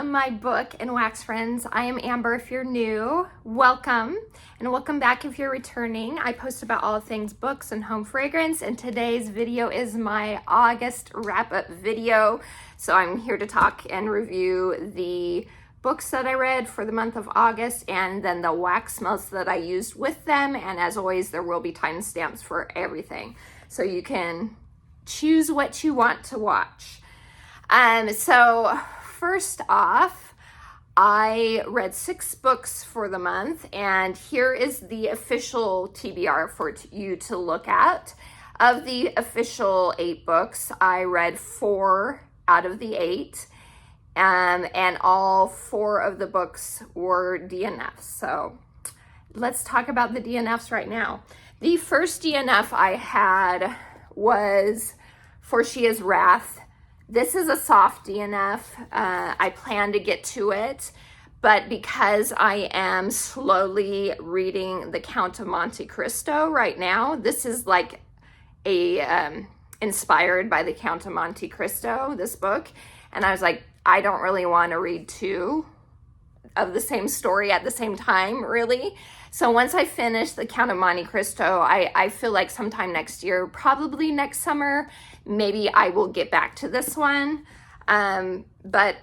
my book and wax friends. I am Amber if you're new. Welcome, and welcome back if you're returning. I post about all things books and home fragrance, and today's video is my August wrap-up video. So I'm here to talk and review the books that I read for the month of August and then the wax smells that I used with them. And as always, there will be timestamps for everything, so you can choose what you want to watch. So first off, I read 6 books for the month, and here is the official TBR for you to look at. Of the official 8 books, I read 4 out of the 8, and all 4 of the books were DNFs. So let's talk about the DNFs right now. The first DNF I had was For She Is Wrath. This is a soft DNF. I plan to get to it, but because I am slowly reading The Count of Monte Cristo right now, this is like inspired by The Count of Monte Cristo, this book, and I was like, I don't really want to read 2 of the same story at the same time, really. So once I finish The Count of Monte Cristo, I feel like sometime next year, probably next summer, maybe I will get back to this one. But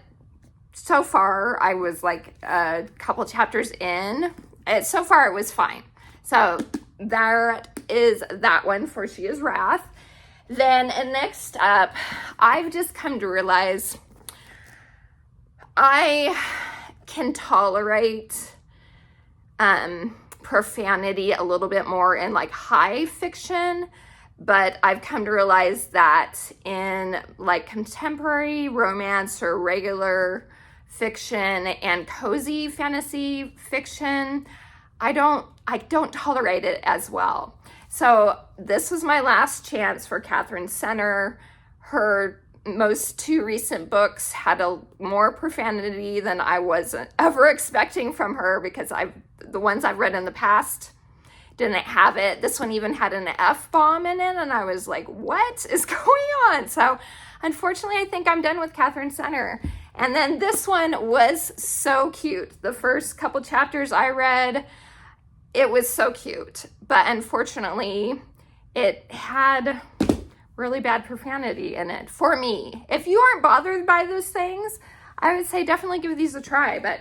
so far, I was like a couple chapters in. So far, it was fine. So that is that one, For She Is Wrath. Then next up, I've just come to realize I can tolerate profanity a little bit more in like high fiction, but I've come to realize that in like contemporary romance or regular fiction and cozy fantasy fiction, I don't tolerate it as well. So this was my last chance for Catherine Senner. Her most 2 recent books had a more profanity than I was ever expecting from her, because the ones I've read in the past didn't have it. This one even had an F-bomb in it, and I was like, what is going on? So unfortunately, I think I'm done with Catherine Senner. And then this one was so cute. The first couple chapters I read, it was so cute, but unfortunately, it had really bad profanity in it for me. If you aren't bothered by those things, I would say definitely give these a try. But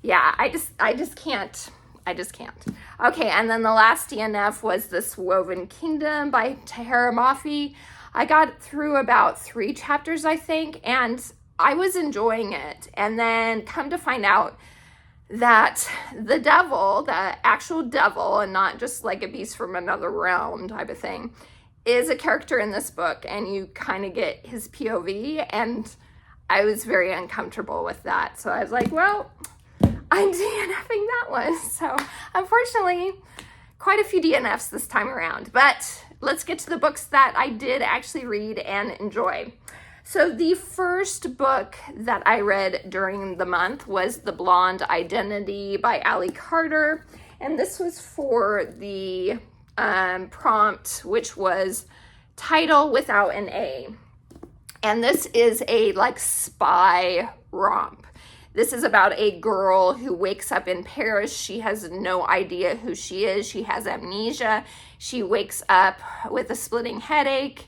yeah, I just can't. Okay, and then the last DNF was This Woven Kingdom by Tahira Mafi. I got through about 3 chapters, I think, and I was enjoying it. And then come to find out that the devil, the actual devil, and not just like a beast from another realm type of thing, is a character in this book, and you kind of get his POV, and I was very uncomfortable with that. So I was like, well, I'm DNFing that one. So unfortunately, quite a few DNFs this time around, but let's get to the books that I did actually read and enjoy. So the first book that I read during the month was The Blonde Identity by Ali Carter, and this was for the prompt, which was title without an A. And this is a like spy romp. This is about a girl who wakes up in Paris. She has no idea who she is. She has amnesia. She wakes up with a splitting headache,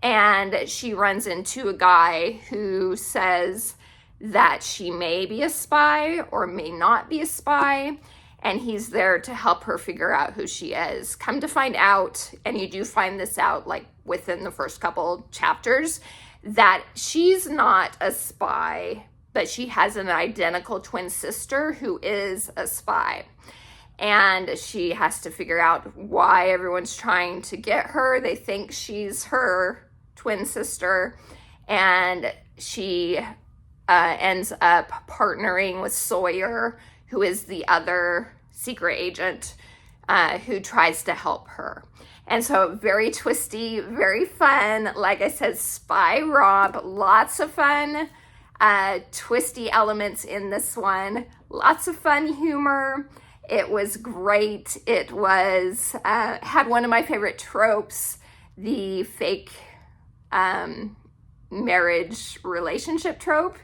and she runs into a guy who says that she may be a spy or may not be a spy, and he's there to help her figure out who she is. Come to find out, and you do find this out like within the first couple chapters, that she's not a spy, but she has an identical twin sister who is a spy. And she has to figure out why everyone's trying to get her. They think she's her twin sister, and she ends up partnering with Sawyer, who is the other secret agent who tries to help her. And so very twisty, very fun. Like I said, spy romp, lots of fun, twisty elements in this one, lots of fun humor. It was great. It was, had one of my favorite tropes, the fake marriage relationship trope,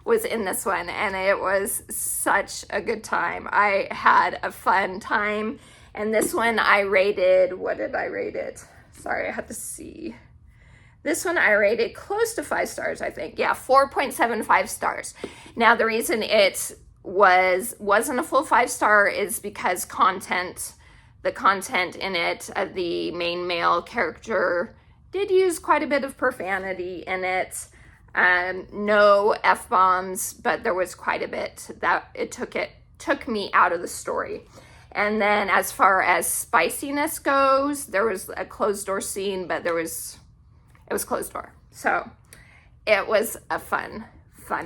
was in this one, and it was such a good time. I had a fun time, and this one I rated, what did I rate it? Sorry, I have to see. This one I rated close to 5 stars, I think. Yeah, 4.75 stars. Now, the reason it wasn't a full 5-star is because the content in it, the main male character did use quite a bit of profanity in it. No F-bombs, but there was quite a bit that it took me out of the story. And then as far as spiciness goes, there was a closed door scene, but it was closed door. So it was a fun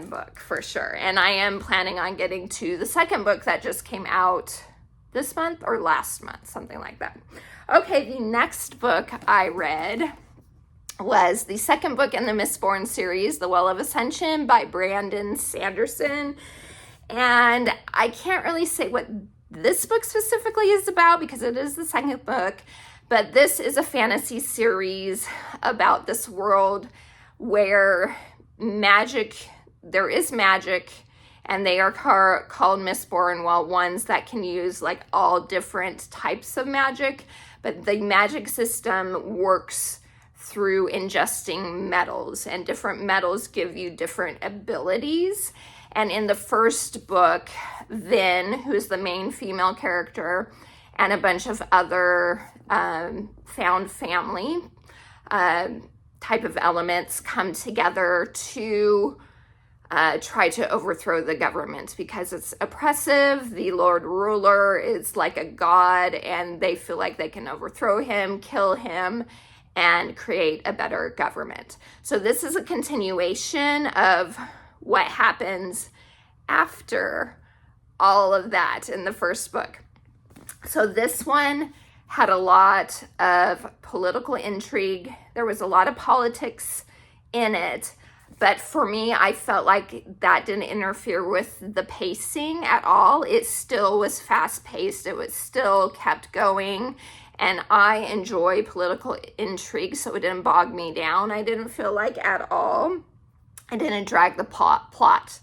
book for sure. And I am planning on getting to the second book that just came out this month or last month, something like that. Okay, the next book I read was the second book in the Mistborn series, The Well of Ascension by Brandon Sanderson. And I can't really say what this book specifically is about because it is the second book, but this is a fantasy series about this world where there is magic, and they are called Mistborn, well, ones that can use like all different types of magic, but the magic system works through ingesting metals, and different metals give you different abilities. And in the first book, Vin, who's the main female character, and a bunch of other found family type of elements come together to try to overthrow the government because it's oppressive. The Lord Ruler is like a god, and they feel like they can overthrow him, kill him, and create a better government. So this is a continuation of what happens after all of that in the first book. So this one had a lot of political intrigue. There was a lot of politics in it, but for me, I felt like that didn't interfere with the pacing at all. It still was fast-paced. It was still kept going, and I enjoy political intrigue, so it didn't bog me down. I didn't feel like at all. I didn't drag the plot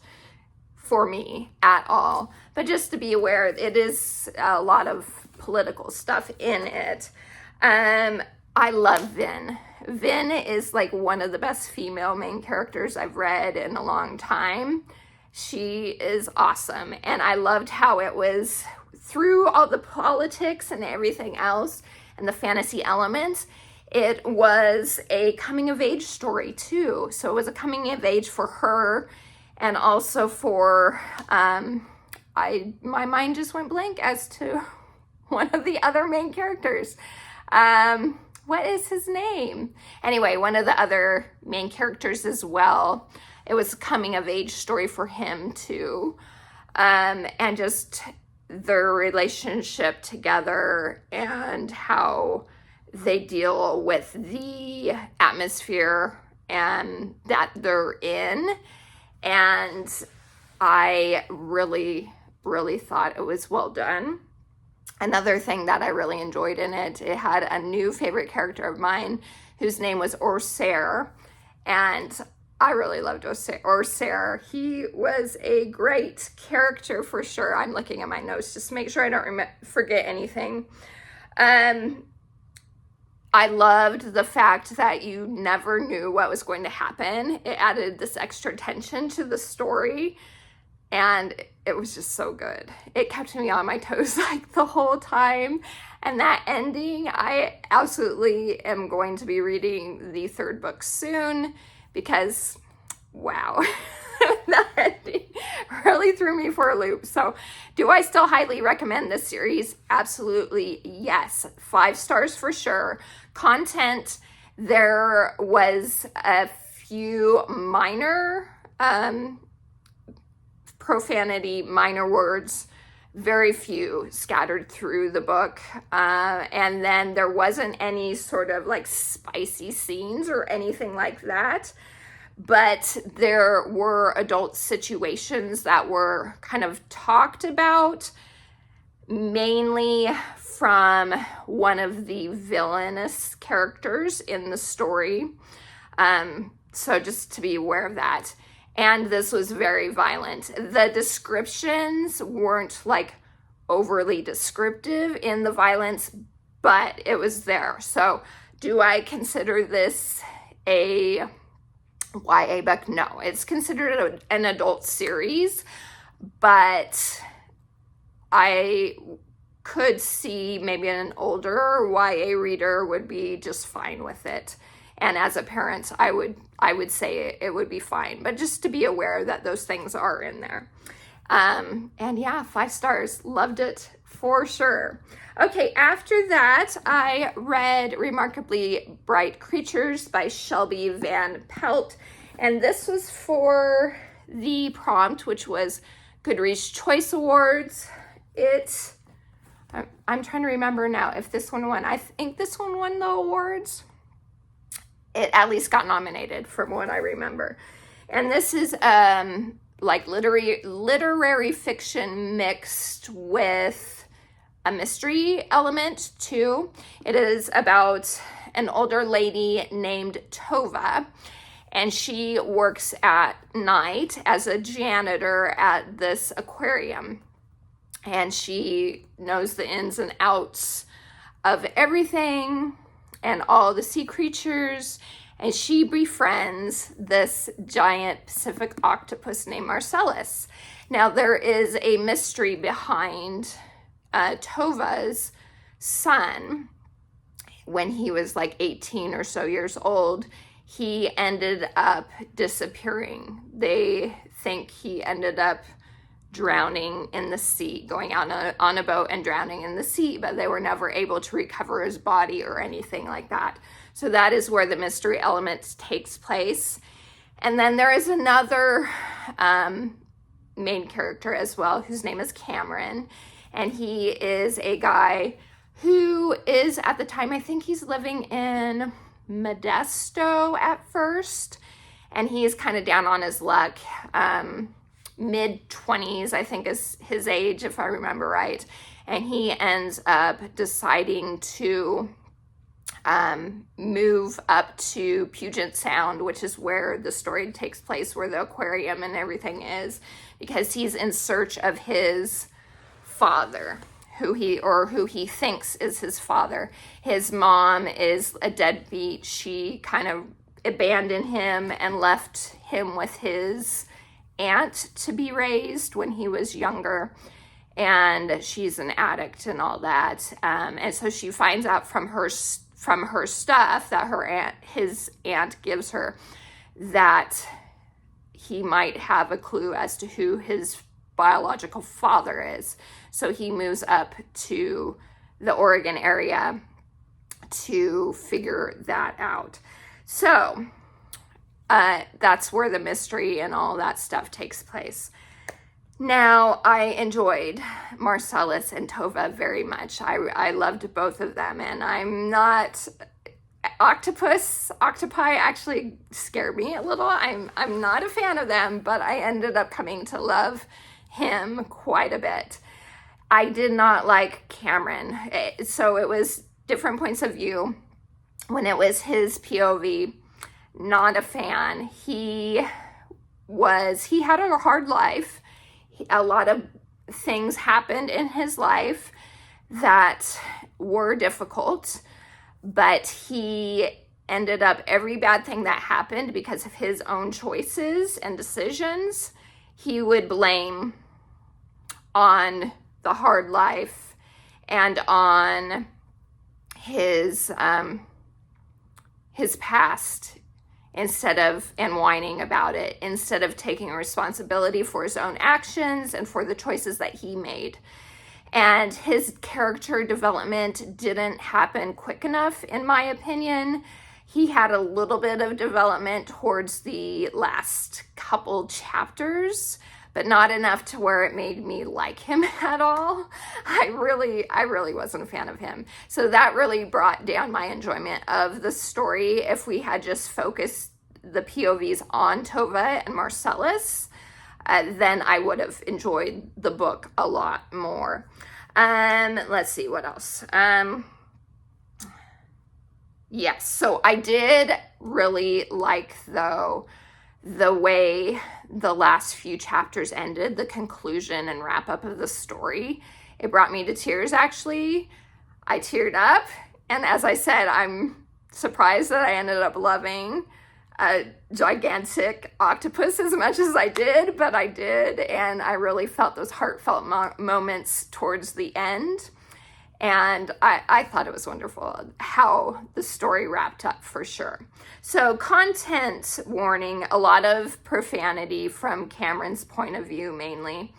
for me at all. But just to be aware, it is a lot of political stuff in it. I love Vin. Vin is like one of the best female main characters I've read in a long time. She is awesome. And I loved how it was through all the politics and everything else and the fantasy elements. It was a coming of age story too. So it was a coming of age for her, and also for, my mind just went blank as to one of the other main characters. What is his name? Anyway, one of the other main characters as well. It was a coming of age story for him too. And just their relationship together and how they deal with the atmosphere and that they're in. And I really, really thought it was well done. Another thing that I really enjoyed in it, it had a new favorite character of mine whose name was Orsair. And I really loved Orsair. He was a great character for sure. I'm looking at my notes just to make sure I don't forget anything. I loved the fact that you never knew what was going to happen. It added this extra tension to the story, and it was just so good. It kept me on my toes like the whole time. And that ending, I absolutely am going to be reading the third book soon because, wow, that ending really threw me for a loop. So do I still highly recommend this series? Absolutely, yes. 5 stars for sure. Content, there was a few minor profanity, minor words, very few scattered through the book. And then there wasn't any sort of like spicy scenes or anything like that. But there were adult situations that were kind of talked about, mainly from one of the villainous characters in the story. So just to be aware of that. and this was very violent. The descriptions weren't like overly descriptive in the violence, but it was there. So do I consider this a YA book? No, it's considered an adult series, but I could see maybe an older YA reader would be just fine with it. And as a parent, I would say it would be fine, but just to be aware that those things are in there. And yeah, 5 stars, loved it for sure. Okay, after that, I read Remarkably Bright Creatures by Shelby Van Pelt. And this was for the prompt, which was Goodreads Choice Awards. I'm trying to remember now if this one won. I think this one won the awards. It at least got nominated from what I remember. And this is like literary fiction mixed with a mystery element too. It is about an older lady named Tova, and she works at night as a janitor at this aquarium. And she knows the ins and outs of everything and all the sea creatures. And she befriends this giant Pacific octopus named Marcellus. Now, there is a mystery behind Tova's son. When he was like 18 or so years old, he ended up disappearing. They think he ended up drowning in the sea, going out on a boat and drowning in the sea, but they were never able to recover his body or anything like that. So that is where the mystery element takes place. And then there is another main character as well, whose name is Cameron. And he is a guy who is, at the time, I think he's living in Modesto at first. And he's kind of down on his luck. Mid-20s, I think, is his age, if I remember right. And he ends up deciding to move up to Puget Sound, which is where the story takes place, where the aquarium and everything is, because he's in search of his father, who he thinks is his father. His mom is a deadbeat. She kind of abandoned him and left him with his aunt to be raised when he was younger, and she's an addict and all that. And so she finds out from her stuff that his aunt gives her, that he might have a clue as to who his biological father is. So he moves up to the Oregon area to figure that out. So that's where the mystery and all that stuff takes place. Now, I enjoyed Marcellus and Tova very much. I loved both of them, and I'm not... Octopi actually scare me a little. I'm not a fan of them, but I ended up coming to love him quite a bit. I did not like Cameron, so it was different points of view. When it was his POV, not a fan. He had a hard life. A lot of things happened in his life that were difficult, but he ended up, every bad thing that happened because of his own choices and decisions, he would blame on the hard life and on his past, and whining about it, instead of taking responsibility for his own actions and for the choices that he made. And his character development didn't happen quick enough, in my opinion. He had a little bit of development towards the last couple chapters, but not enough to where it made me like him at all. I really wasn't a fan of him. So that really brought down my enjoyment of the story. If we had just focused the POVs on Tova and Marcellus, then I would have enjoyed the book a lot more. Let's see what else. Yes, so I did really like, though, the way the last few chapters ended, the conclusion and wrap up of the story, it brought me to tears, actually. I teared up. And as I said, I'm surprised that I ended up loving a gigantic octopus as much as I did, but I did. And I really felt those heartfelt moments towards the end. And I thought it was wonderful how the story wrapped up, for sure. So, content warning, a lot of profanity from Cameron's point of view, mainly.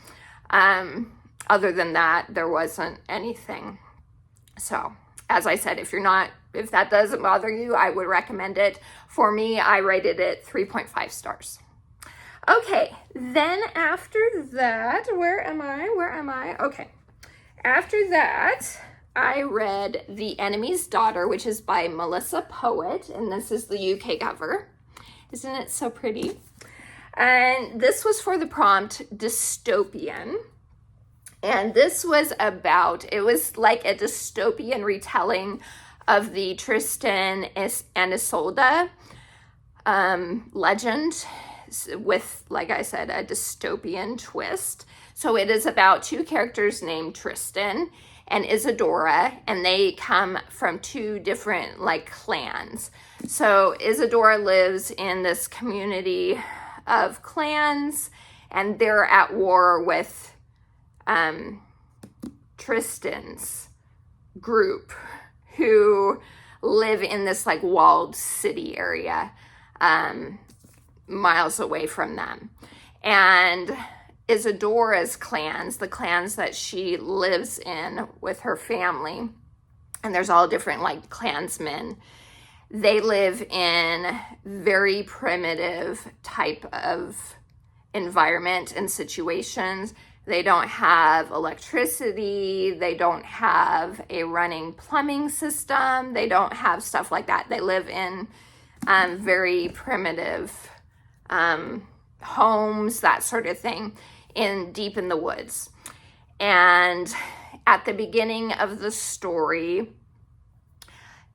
Other than that, there wasn't anything. So, as I said, if that doesn't bother you, I would recommend it. For me, I rated it 3.5 stars. Okay, then after that, where am I? Okay. After that, I read The Enemy's Daughter, which is by Melissa Poet, and this is the UK cover. Isn't it so pretty? And this was for the prompt dystopian. And this was it was like a dystopian retelling of the Tristan and Isolde legend with, like I said, a dystopian twist. So it is about two characters named Tristan and Isadora, and they come from two different clans. So Isadora lives in this community of clans, and they're at war with Tristan's group, who live in this walled city area miles away from them. And Isadora's clans, the clans that she lives in with her family, and there's all different clansmen, they live in very primitive type of environment and situations. They don't have electricity, they don't have a running plumbing system, they don't have stuff like that. They live in very primitive homes, that sort of thing, deep in the woods. And at the beginning of the story,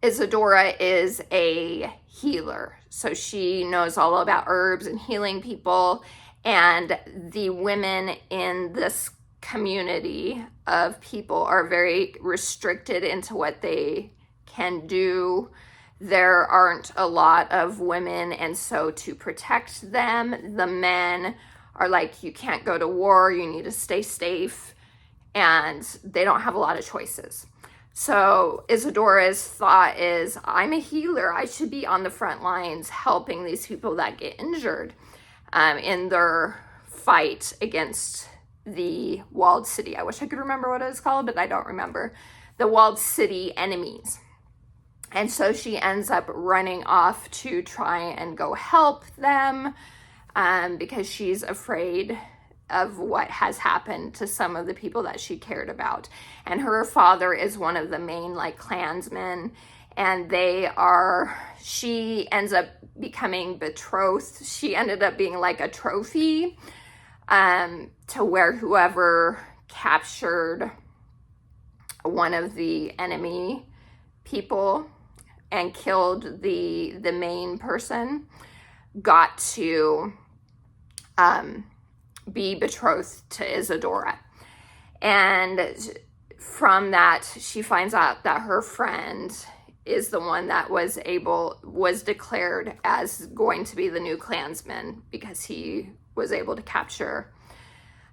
Isadora is a healer. So she knows all about herbs and healing people. And the women in this community of people are very restricted into what they can do. There aren't a lot of women, and so to protect them, the men are like, you can't go to war, you need to stay safe, and they don't have a lot of choices. So Isadora's thought is, I'm a healer, I should be on the front lines helping these people that get injured in their fight against the walled city. I wish I could remember what it was called, but I don't remember. The walled city enemies. And so she ends up running off to try and go help them because she's afraid of what has happened to some of the people that she cared about. And her father is one of the main clansmen, and she ends up becoming betrothed. She ended up being a trophy to where whoever captured one of the enemy people and killed the main person got to be betrothed to Isadora. And from that, she finds out that her friend is the one that was declared as going to be the new clansman because he was able to capture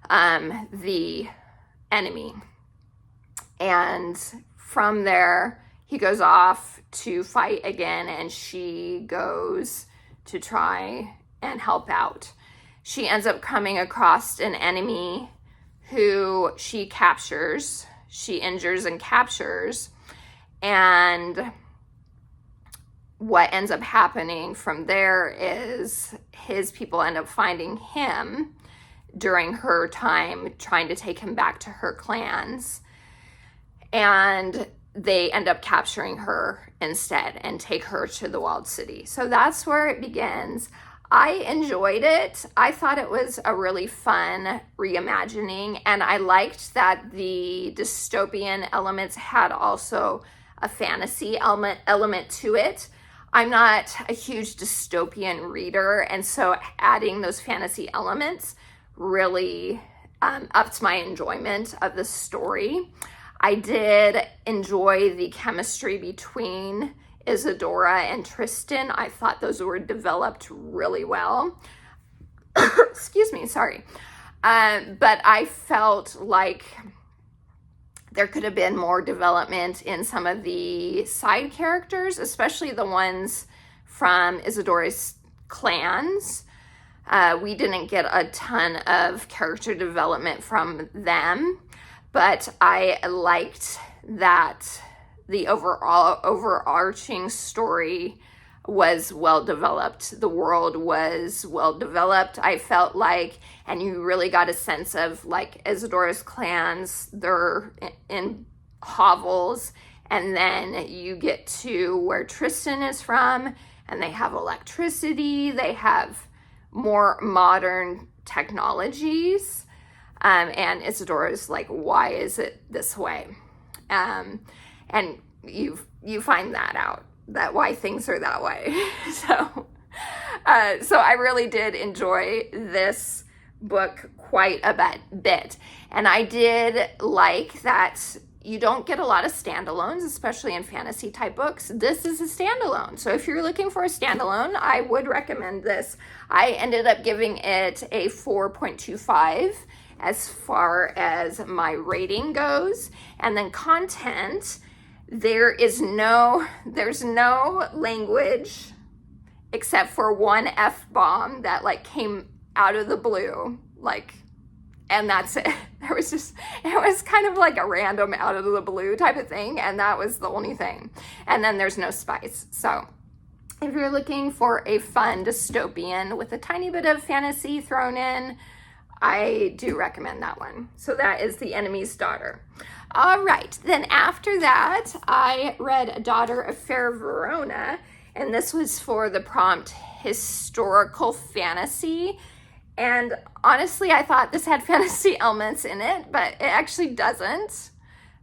the enemy. And from there, he goes off to fight again, and she goes to try and help out. She ends up coming across an enemy who she captures. She injures and captures. And what ends up happening from there is his people end up finding him during her time trying to take him back to her clans. And they end up capturing her instead and take her to the walled city. So that's where it begins. I enjoyed it. I thought it was a really fun reimagining, and I liked that the dystopian elements had also a fantasy element to it. I'm not a huge dystopian reader, and so adding those fantasy elements really upped my enjoyment of the story. I did enjoy the chemistry between Isadora and Tristan. I thought those were developed really well. Excuse me, sorry. But I felt like there could have been more development in some of the side characters, especially the ones from Isadora's clans. We didn't get a ton of character development from them, but I liked that the overarching story was well developed. The world was well developed, I felt like, and you really got a sense of like Isadora's clans, they're in hovels, and then you get to where Tristan is from, and they have electricity, they have more modern technologies, and Isadora's like, why is it this way? And you find that out, that why things are that way. So I really did enjoy this book quite a bit. And I did like that you don't get a lot of standalones, especially in fantasy type books. This is a standalone. So if you're looking for a standalone, I would recommend this. I ended up giving it a 4.25 as far as my rating goes. And then content, there's no language except for one F-bomb that like came out of the blue, like, and that's it. It was kind of like a random out of the blue type of thing, and that was the only thing. And then there's no spice. So if you're looking for a fun dystopian with a tiny bit of fantasy thrown in, I do recommend that one. So that is The Enemy's Daughter. All right, then after that, I read Daughter of Fair Verona, and this was for the prompt historical fantasy. And honestly, I thought this had fantasy elements in it, but it actually doesn't.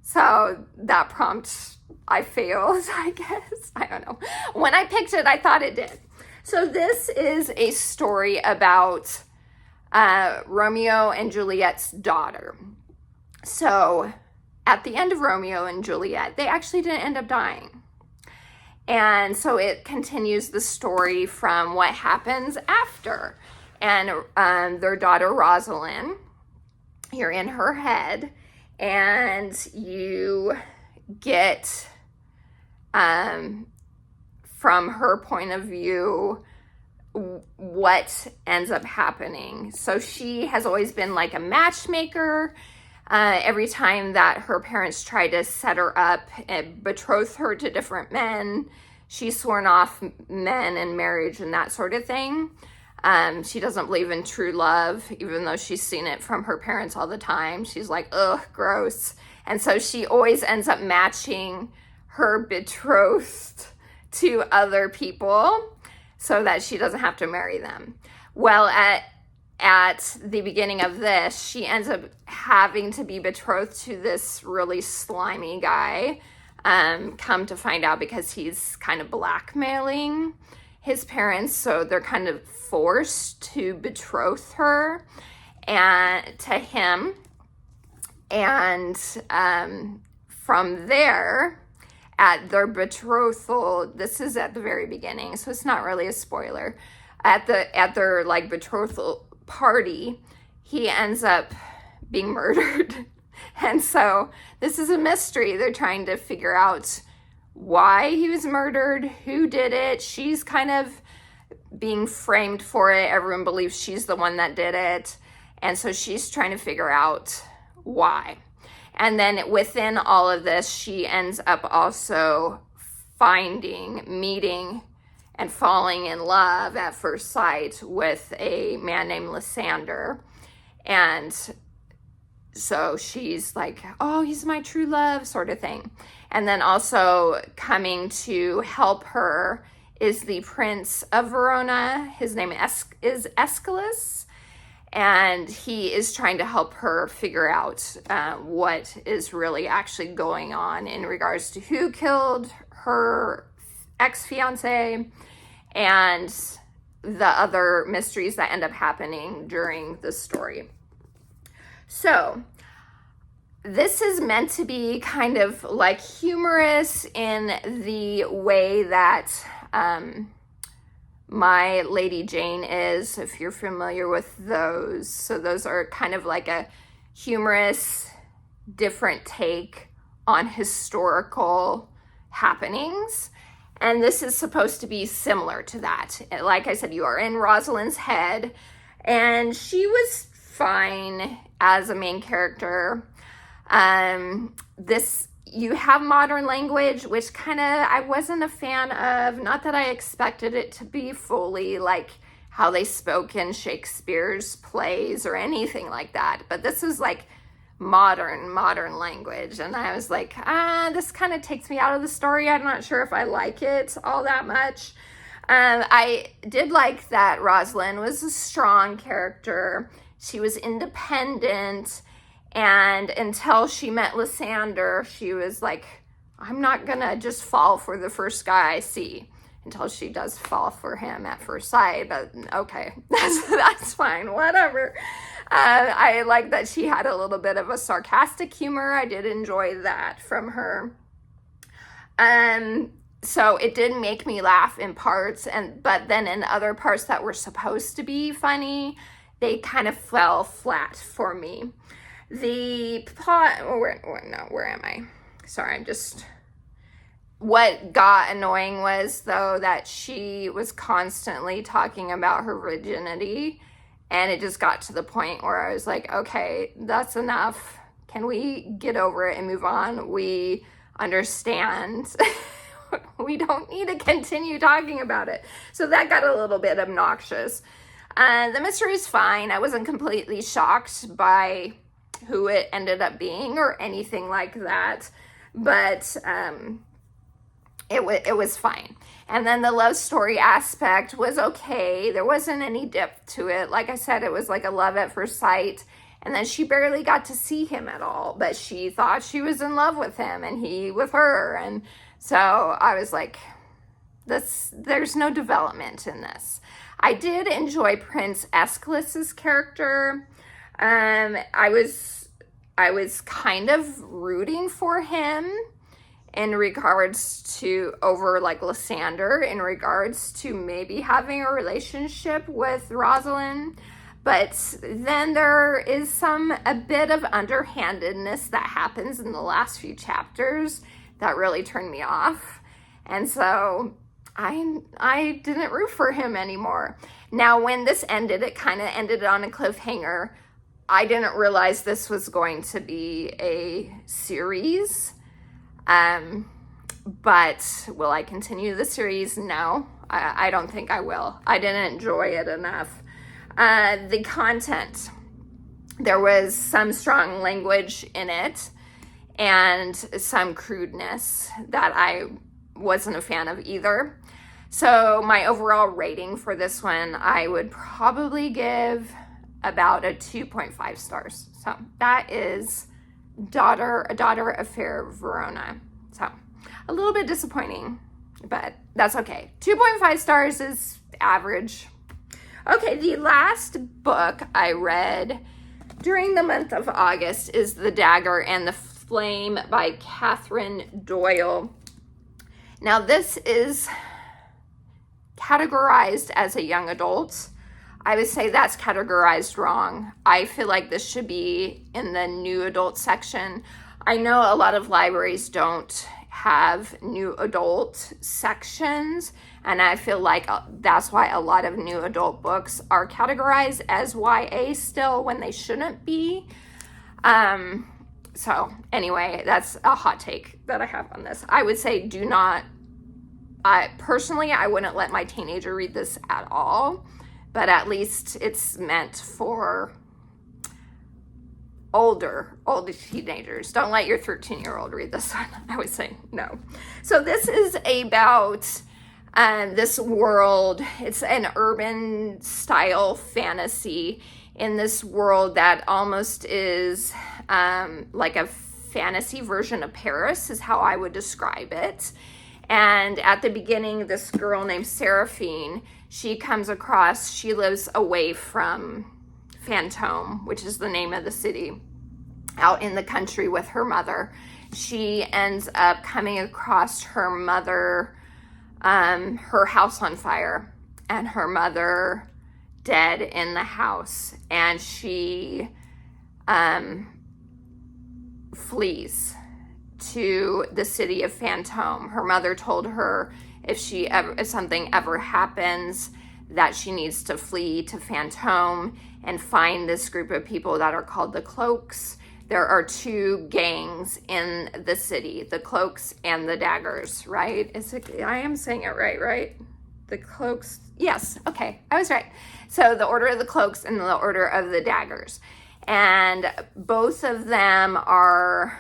So that prompt, I failed, I guess. I don't know. When I picked it, I thought it did. So this is a story about Romeo and Juliet's daughter. So at the end of Romeo and Juliet, they actually didn't end up dying. And so it continues the story from what happens after. And their daughter, Rosalind, you're in her head, and you get, from her point of view, what ends up happening. So she has always been like a matchmaker. Every time that her parents try to set her up and betroth her to different men, she's sworn off men and marriage and that sort of thing. She doesn't believe in true love, even though she's seen it from her parents all the time. She's like, ugh, gross. And so she always ends up matching her betrothed to other people so that she doesn't have to marry them. Well, at the beginning of this, she ends up having to be betrothed to this really slimy guy, come to find out because he's kind of blackmailing his parents, so they're kind of forced to betroth her and to him. And from there, at their betrothal, this is at the very beginning, so it's not really a spoiler. At their like betrothal party, he ends up being murdered. And so this is a mystery. They're trying to figure out why he was murdered, who did it. She's kind of being framed for it. Everyone believes she's the one that did it. And so she's trying to figure out why. And then within all of this, she ends up also meeting, and falling in love at first sight with a man named Lysander. And so she's like, oh, he's my true love, sort of thing. And then also coming to help her is the Prince of Verona. His name is Aeschylus. And he is trying to help her figure out what is really actually going on in regards to who killed her ex-fiance, and the other mysteries that end up happening during the story. So this is meant to be kind of like humorous in the way that My Lady Jane is, if you're familiar with those. So those are kind of like a humorous, different take on historical happenings. And this is supposed to be similar to that. Like I said, you are in Rosalind's head, and she was fine as a main character. You have modern language, which kind of I wasn't a fan of. Not that I expected it to be fully like how they spoke in Shakespeare's plays or anything like that. But this is like modern language. And I was like, this kind of takes me out of the story. I'm not sure if I like it all that much. I did like that Rosalind was a strong character. She was independent. And until she met Lysander, she was like, I'm not gonna just fall for the first guy I see, until she does fall for him at first sight. But okay, that's fine, whatever. I like that she had a little bit of a sarcastic humor. I did enjoy that from her. So it did make me laugh in parts, but then in other parts that were supposed to be funny, they kind of fell flat for me. The plot, where am I? Sorry, what got annoying was, though, that she was constantly talking about her virginity, and it just got to the point where I was like, okay, that's enough. Can we get over it and move on? We understand. We don't need to continue talking about it. So that got a little bit obnoxious. The mystery is fine. I wasn't completely shocked by who it ended up being or anything like that, but it was fine. And then the love story aspect was okay. There wasn't any depth to it. Like I said, it was like a love at first sight, and then she barely got to see him at all, but she thought she was in love with him and he with her. And so I was like, there's no development in this. I did enjoy Prince Aeschylus's character. I was kind of rooting for him in regards to over like Lysander, in regards to maybe having a relationship with Rosalind. But then there is a bit of underhandedness that happens in the last few chapters that really turned me off. And so I didn't root for him anymore. Now, when this ended, it kind of ended on a cliffhanger. I didn't realize this was going to be a series. But will I continue the series? No, I don't think I will. I didn't enjoy it enough. The content, there was some strong language in it and some crudeness that I wasn't a fan of either. So my overall rating for this one, I would probably give about a 2.5 stars. So that is A Daughter Affair Verona. So a little bit disappointing, but that's okay. 2.5 stars is average. Okay, the last book I read during the month of August is The Dagger and The Flame by Catherine Doyle. Now, this is categorized as a young adult. I would say that's categorized wrong. I feel like this should be in the new adult section. I know a lot of libraries don't have new adult sections, and I feel like that's why a lot of new adult books are categorized as YA still when they shouldn't be. So anyway, that's a hot take that I have on this. I would say personally, I wouldn't let my teenager read this at all, but at least it's meant for older teenagers. Don't let your 13-year-old read this one. I would say no. So this is about this world. It's an urban style fantasy in this world that almost is like a fantasy version of Paris is how I would describe it. And at the beginning, this girl named Seraphine, she lives away from Fantôme, which is the name of the city, out in the country with her mother. She ends up coming across her mother, her house on fire, and her mother dead in the house. And she flees to the city of Fantôme. Her mother told her if something ever happens, that she needs to flee to Fantôme and find this group of people that are called the Cloaks. There are two gangs in the city, the Cloaks and the Daggers, right? I am saying it right? The Cloaks, yes, okay, I was right. So the Order of the Cloaks and the Order of the Daggers. And both of them are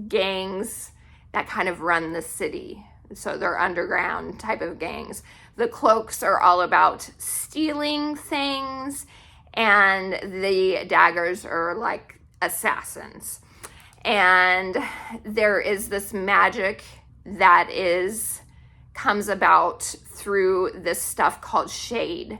gangs that kind of run the city. So they're underground type of gangs. The Cloaks are all about stealing things, and the Daggers are like assassins. And there is this magic that comes about through this stuff called shade.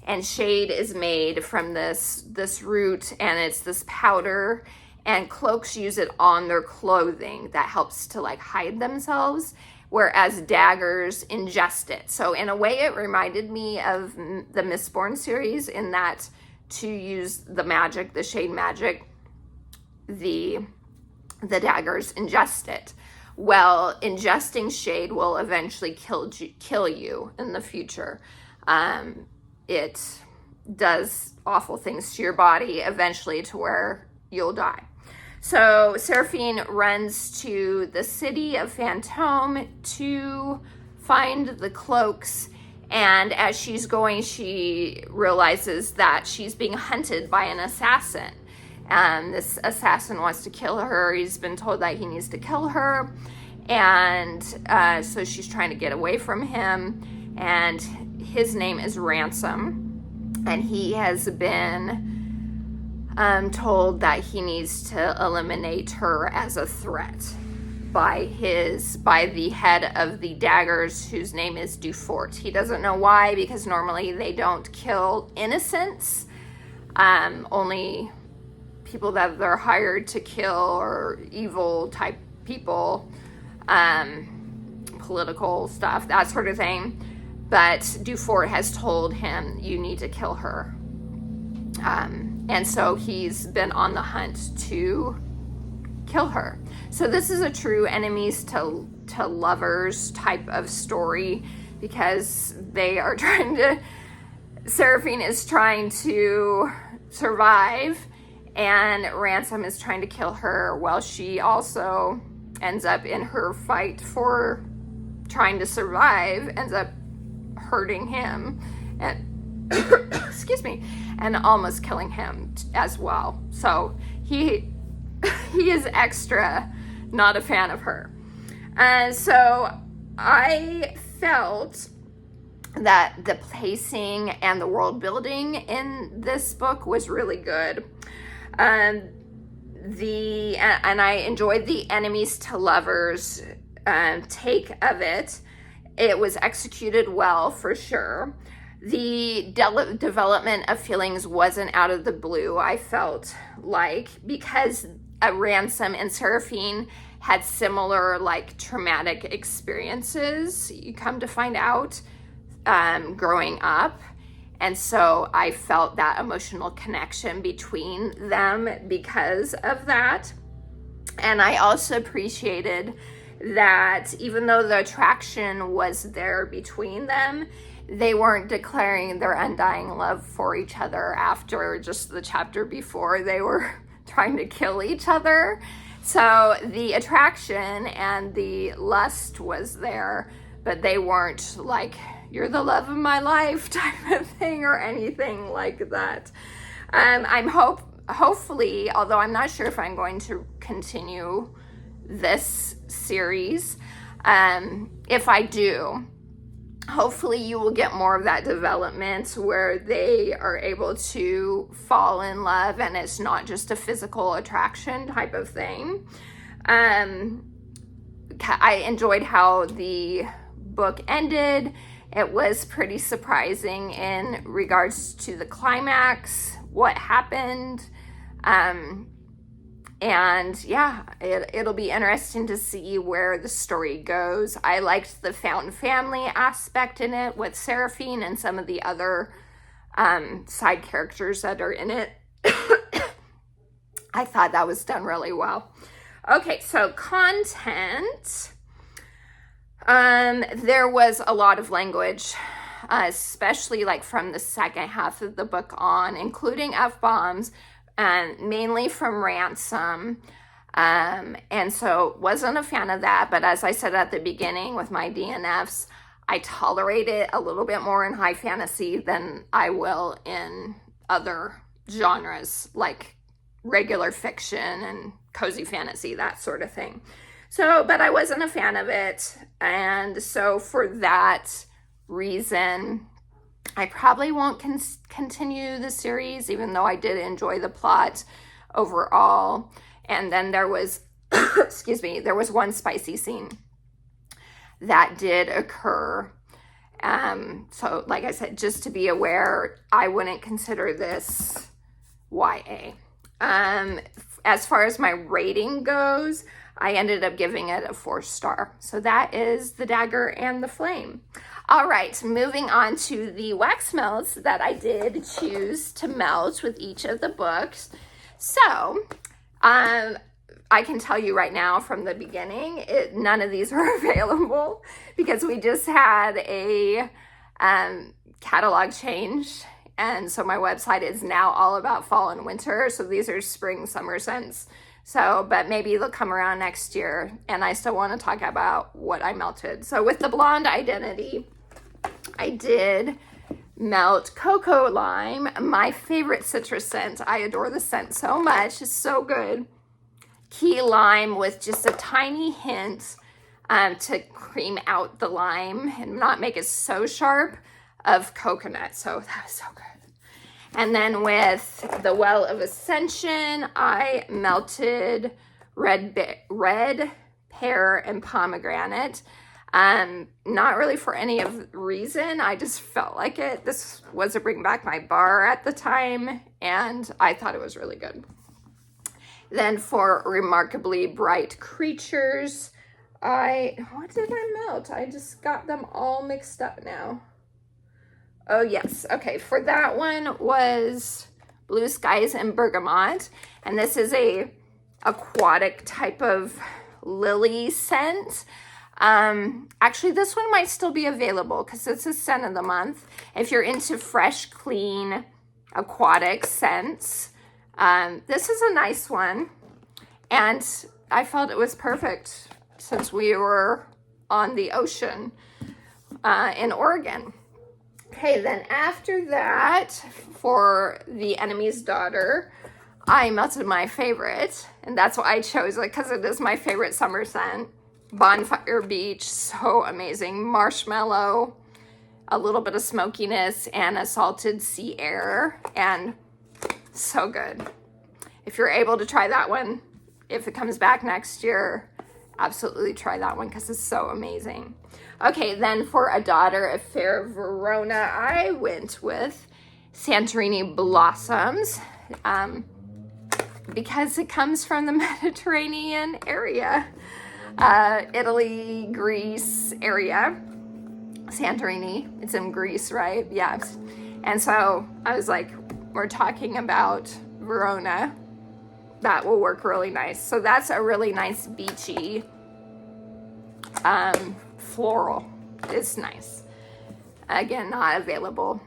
And shade is made from this root, and it's this powder, and Cloaks use it on their clothing that helps to like hide themselves, whereas Daggers ingest it. So in a way, it reminded me of the Mistborn series in that to use the magic, the shade magic, the Daggers ingest it. Well, ingesting shade will eventually kill you in the future. It does awful things to your body eventually to where you'll die. So Seraphine runs to the city of Fantôme to find the Cloaks, and as she's going, she realizes that she's being hunted by an assassin. And this assassin wants to kill her. He's been told that he needs to kill her, and so she's trying to get away from him, and his name is Ransom, and he has been told that he needs to eliminate her as a threat by the head of the Daggers, whose name is Dufort. He doesn't know why, because normally they don't kill innocents, only people that they're hired to kill, or evil type people, political stuff, that sort of thing. But Dufort has told him, you need to kill her. And so he's been on the hunt to kill her. So this is a true enemies to lovers type of story, because they are Seraphine is trying to survive, and Ransom is trying to kill her, while she also ends up in her fight for trying to survive, ends up hurting him, and excuse me, and almost killing him as well. So he is extra not a fan of her. And so I felt that the pacing and the world building in this book was really good. And I enjoyed the enemies to lovers take of it. It was executed well, for sure. The development of feelings wasn't out of the blue, I felt like, because Ransom and Seraphine had similar like traumatic experiences, you come to find out, growing up. And so I felt that emotional connection between them because of that. And I also appreciated that even though the attraction was there between them, they weren't declaring their undying love for each other after just the chapter before. They were trying to kill each other. So the attraction and the lust was there, but they weren't like, you're the love of my life type of thing or anything like that. I'm hopefully, although I'm not sure if I'm going to continue this series, if I do, hopefully you will get more of that development where they are able to fall in love and it's not just a physical attraction type of thing. I enjoyed how the book ended. It was pretty surprising in regards to the climax, what happened. And yeah, it'll be interesting to see where the story goes. I liked the found family aspect in it with Seraphine and some of the other side characters that are in it. I thought that was done really well. Okay, so content. There was a lot of language, especially like from the second half of the book on, including F-bombs, and mainly from Ransom. And so wasn't a fan of that, but as I said at the beginning with my DNFs, I tolerate it a little bit more in high fantasy than I will in other genres like regular fiction and cozy fantasy, that sort of thing. So, but I wasn't a fan of it. And so for that reason, I probably won't continue the series, even though I did enjoy the plot overall. And then there was, excuse me, there was one spicy scene that did occur. So like I said, just to be aware, I wouldn't consider this YA. As far as my rating goes, I ended up giving it a 4-star. So that is The Dagger and The Flame. All right, moving on to the wax melts that I did choose to melt with each of the books. So, I can tell you right now from the beginning, none of these were available because we just had a catalog change. And so my website is now all about fall and winter. So these are spring, summer scents. So, but maybe they'll come around next year. And I still want to talk about what I melted. So with the Blonde Identity, I did melt Cocoa Lime, my favorite citrus scent. I adore the scent so much. It's so good. Key lime with just a tiny hint to cream out the lime and not make it so sharp, of coconut. So that was so good. And then with the Well of Ascension, I melted red pear and pomegranate. Not really for any reason. I just felt like it. This was a Bring Back My Bar at the time, and I thought it was really good. Then for Remarkably Bright Creatures, what did I melt? I just got them all mixed up now. Oh, yes. Okay, for that one was Blue Skies and Bergamot. And this is a aquatic type of lily scent. Actually, this one might still be available because it's a scent of the month. If you're into fresh, clean, aquatic scents, this is a nice one. And I felt it was perfect since we were on the ocean in Oregon. Okay, then after that, for The Enemy's Daughter, I melted my favorite, and that's why I chose it, because it is my favorite summer scent. Bonfire Beach, so amazing. Marshmallow, a little bit of smokiness, and a salted sea air, and so good. If you're able to try that one, if it comes back next year, absolutely try that one, because it's so amazing. Okay, then for A Daughter of Fair Verona, I went with Santorini Blossoms because it comes from the Mediterranean area, Italy, Greece area. Santorini, it's in Greece, right? Yeah. And so I was like, we're talking about Verona. That will work really nice. So that's a really nice beachy floral. It's nice. Again, not available.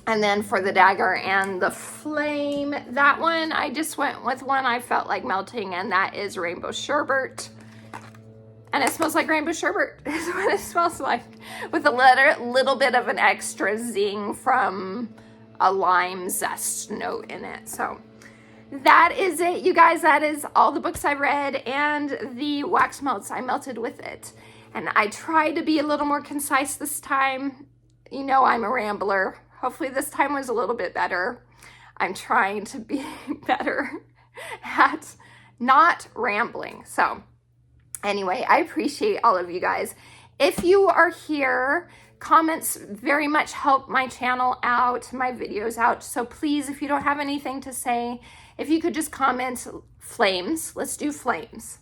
And then for The Dagger and The Flame, that one, I just went with one I felt like melting, and that is Rainbow Sherbet. And it smells like rainbow sherbet is what it smells like, with a little bit of an extra zing from a lime zest note in it. So that is it, you guys. That is all the books I read and the wax melts I melted with it. And I tried to be a little more concise this time. You know, I'm a rambler. Hopefully this time was a little bit better. I'm trying to be better at not rambling. So Anyway, I appreciate all of you guys. If you are here, comments very much help my channel out, my videos out. So please, if you don't have anything to say, if you could just comment flames, let's do flames.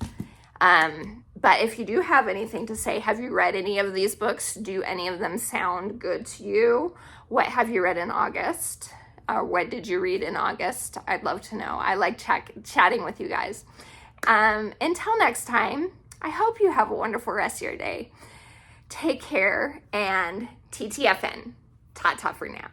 But if you do have anything to say, have you read any of these books? Do any of them sound good to you? What have you read in August? Or what did you read in August? I'd love to know. I like chatting with you guys. Until next time, I hope you have a wonderful rest of your day. Take care and TTFN. Ta-ta for now.